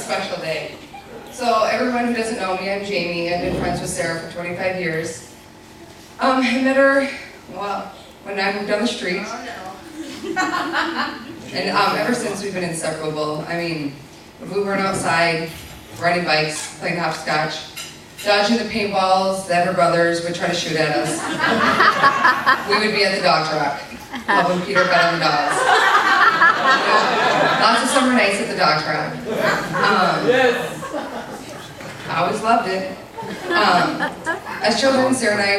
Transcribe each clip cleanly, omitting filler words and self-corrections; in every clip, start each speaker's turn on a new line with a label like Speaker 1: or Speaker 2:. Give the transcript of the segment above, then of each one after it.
Speaker 1: special day. So everyone who doesn't know me, I'm Jamie. I've been friends with Sarah for 25 years. I met her, well, when I moved down the street. And ever since we've been inseparable. I mean, if we weren't outside, riding bikes, playing hopscotch, dodging the paintballs that her brothers would try to shoot at us, we would be at the dog track, helping Peter pet on the dogs. Lots of summer nights at the dog track. I always loved it. As children, Sarah and I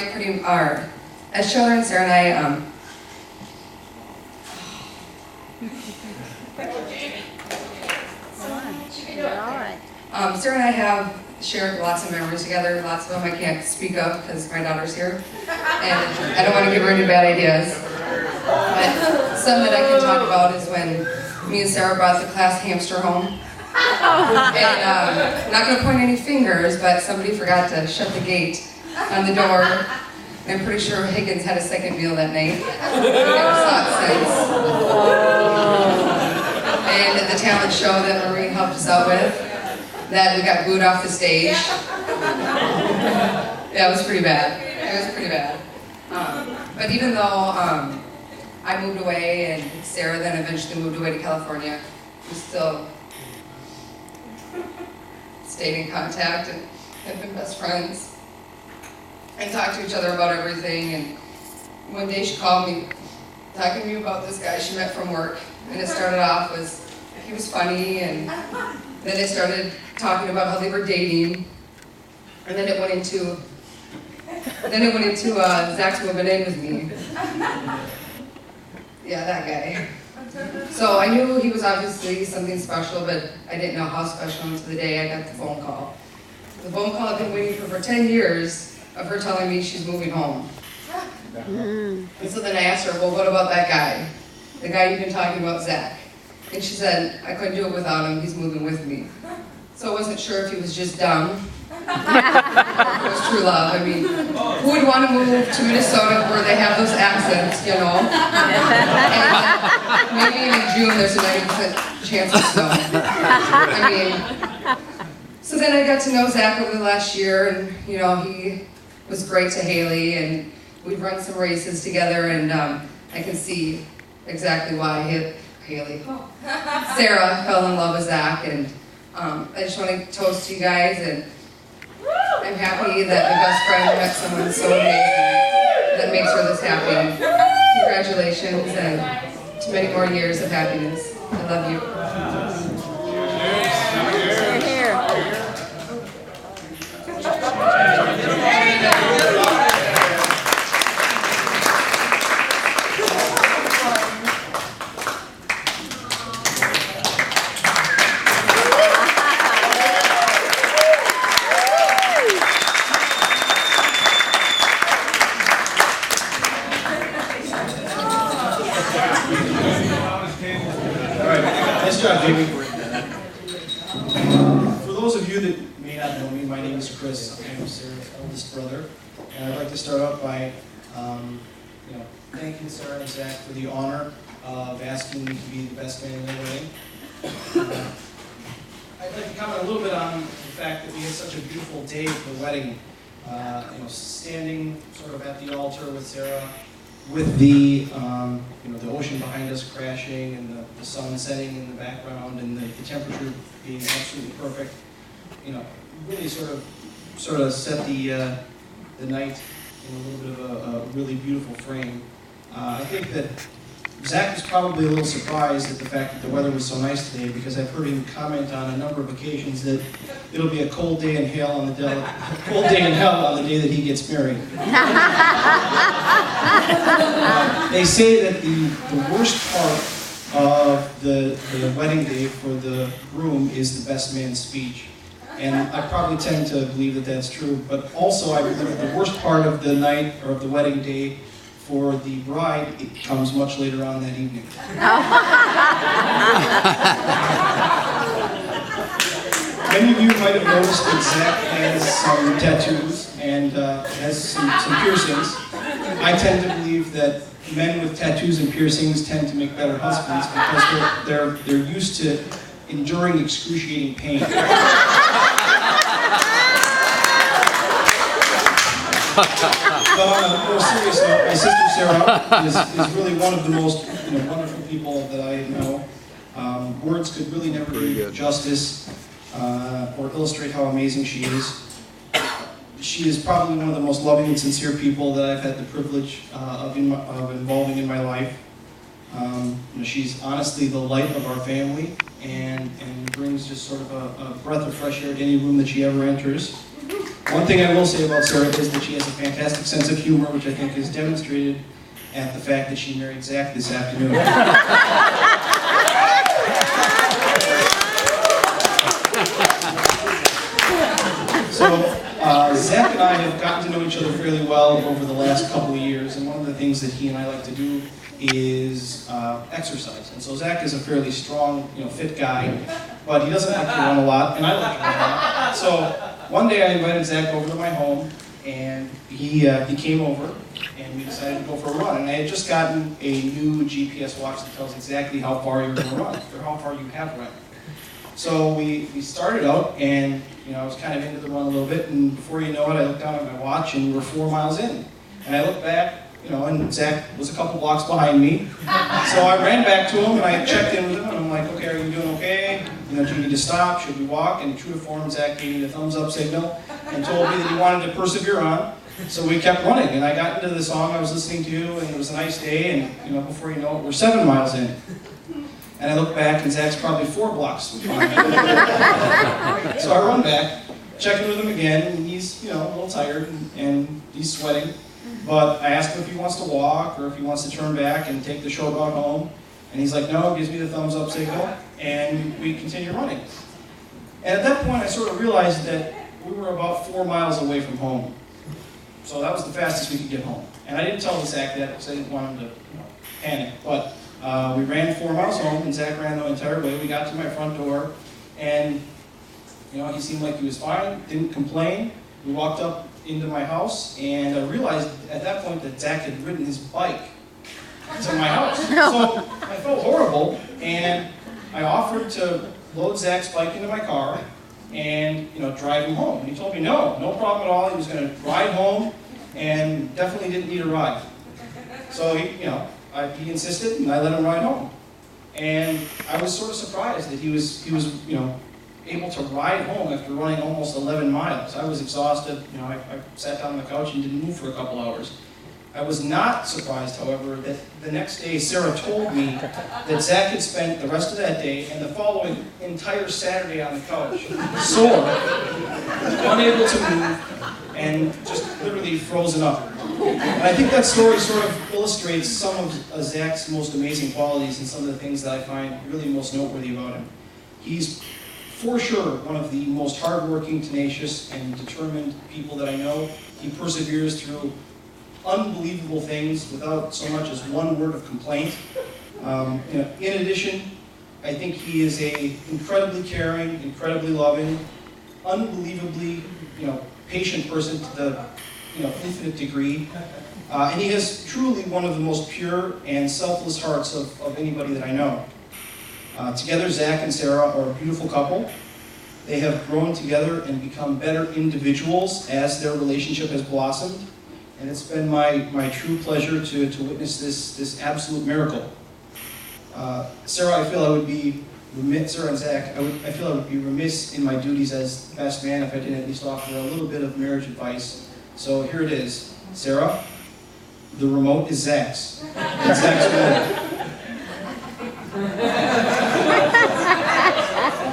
Speaker 1: Sarah and I have shared lots of memories together. Lots of them I can't speak of because my daughter's here, and I don't want to give her any bad ideas. But some that I can talk about is when me and Sarah brought the class hamster home. And I'm not going to point any fingers, but somebody forgot to shut the gate on the door. I'm pretty sure Higgins had a second meal that night. We never saw it since. And the talent show that Maureen helped us out with, that we got booed off the stage. Yeah, it was pretty bad. It was pretty bad. But even though I moved away and Sarah then eventually moved away to California, we still stayed in contact and have been best friends and talked to each other about everything. And one day she called me talking to me about this guy she met from work, and it started off as he was funny, and then they started talking about how they were dating, and then it went into Zach's moving in with me. Yeah, that guy. So I knew he was obviously something special, but I didn't know how special until the day I got the phone call. The phone call I've been waiting for 10 years of her telling me she's moving home. And so then I asked her, well, what about that guy? The guy you've been talking about, Zach. And she said, I couldn't do it without him, he's moving with me. So I wasn't sure if he was just dumb, or if it was true love. I mean, who would want to move to Minnesota where they have those accents, you know? And maybe in June there's a 90% chance of snow. I mean, so then I got to know Zach over the last year, and you know, he was great to Haley, and we've run some races together, and I can see exactly why Sarah fell in love with Zach, and I just want to toast to you guys, and I'm happy that my best friend met someone so amazing that makes her this happy. Congratulations, and to many more years of happiness. I love you.
Speaker 2: Nice job, Jamie. For those of you that may not know me, my name is Chris. I'm Sarah's eldest brother, and I'd like to start out by thanking Sarah and Zach for the honor of asking me to be the best man in their wedding. I'd like to comment a little bit on the fact that we had such a beautiful day for the wedding. Standing sort of at the altar with Sarah, with the the ocean behind us crashing, and the sun setting in the background, and the temperature being absolutely perfect, really sort of set the night in a little bit of a really beautiful frame. I think that Zach was probably a little surprised at the fact that the weather was so nice today, because I've heard him comment on a number of occasions that it'll be a cold day in hell on the day that he gets married. They say that the worst part of the wedding day for the groom is the best man's speech. And I probably tend to believe that that's true, but also I believe that the worst part of the night, or of the wedding day, for the bride, it comes much later on that evening. Many of you might have noticed that Zach has some tattoos and has some piercings. I tend to believe that men with tattoos and piercings tend to make better husbands, because they're used to enduring excruciating pain. But on a more serious note, my sister Sarah is really one of the most wonderful people that I know. Words could really never do justice or illustrate how amazing she is. She is probably one of the most loving and sincere people that I've had the privilege of involving in my life. She's honestly the light of our family and brings just sort of a breath of fresh air to any room that she ever enters. One thing I will say about Sarah is that she has a fantastic sense of humor, which I think is demonstrated at the fact that she married Zach this afternoon. So, Zach and I have gotten to know each other fairly well over the last couple of years, and one of the things that he and I like to do is exercise. And so Zach is a fairly strong, fit guy, but he doesn't like to run a lot, and I like to run a lot. So one day I invited Zach over to my home, and he came over, and we decided to go for a run. And I had just gotten a new GPS watch that tells exactly how far you're going to run, or how far you have run. So we started out, and I was kind of into the run a little bit, and before you know it, I looked down at my watch, and we were 4 miles in. And I looked back, and Zach was a couple blocks behind me. So I ran back to him, and I checked in with him, and I'm like, okay, are you doing okay? Do you need to stop? Should we walk? And true to form, Zach gave me the thumbs up signal and told me that he wanted to persevere on. So we kept running, and I got into the song I was listening to, and it was a nice day, and before you know it, we're 7 miles in. And I look back, and Zach's probably 4 blocks behind me. So I run back, check in with him again, and he's a little tired, and he's sweating. But I ask him if he wants to walk, or if he wants to turn back and take the short route home. And he's like, no, gives me the thumbs up signal, and we continue running. And at that point, I sort of realized that we were about 4 miles away from home. So that was the fastest we could get home. And I didn't tell Zach that because I didn't want him to panic. But we ran 4 miles home, and Zach ran the entire way. We got to my front door, and he seemed like he was fine, didn't complain. We walked up into my house, and I realized at that point that Zach had ridden his bike to my house. So I felt horrible, and I offered to load Zach's bike into my car and drive him home. And he told me no problem at all. He was going to ride home, and definitely didn't need a ride. So he insisted, and I let him ride home. And I was sort of surprised that he was able to ride home after running almost 11 miles. I was exhausted. I sat down on the couch and didn't move for a couple hours. I was not surprised, however, that the next day Sarah told me that Zach had spent the rest of that day and the following entire Saturday on the couch, sore, unable to move, and just literally frozen up. And I think that story sort of illustrates some of Zach's most amazing qualities and some of the things that I find really most noteworthy about him. He's for sure one of the most hardworking, tenacious, and determined people that I know. He perseveres through unbelievable things without so much as one word of complaint. In addition, I think he is a incredibly caring, incredibly loving, unbelievably patient person to the infinite degree. And he has truly one of the most pure and selfless hearts of anybody that I know. Together, Zach and Sarah are a beautiful couple. They have grown together and become better individuals as their relationship has blossomed. And it's been my true pleasure to witness this absolute miracle. Sarah, I feel I would be remiss, Sarah and Zach, I feel I would be remiss in my duties as best man if I didn't at least offer a little bit of marriage advice. So here it is. Sarah, the remote is Zach's. It's Zach's remote.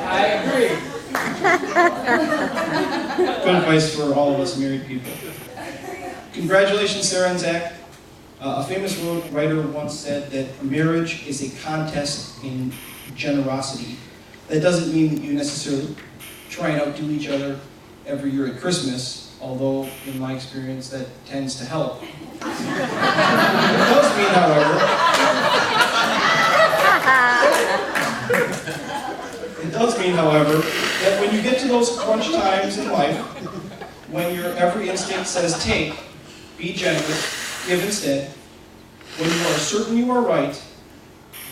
Speaker 3: I agree.
Speaker 2: Good advice for all of us married people. Congratulations, Sarah and Zach. A famous writer once said that marriage is a contest in generosity. That doesn't mean that you necessarily try and outdo each other every year at Christmas, although in my experience that tends to help. It does mean, however, that when you get to those crunch times in life, when your every instinct says take, be generous, give instead. When you are certain you are right,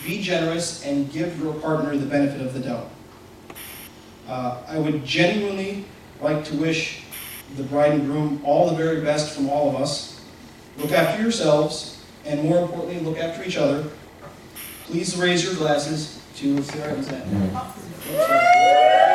Speaker 2: be generous and give your partner the benefit of the doubt. I would genuinely like to wish the bride and groom all the very best from all of us. Look after yourselves, and more importantly, look after each other. Please raise your glasses to Sarah and Zach. Oops, sorry.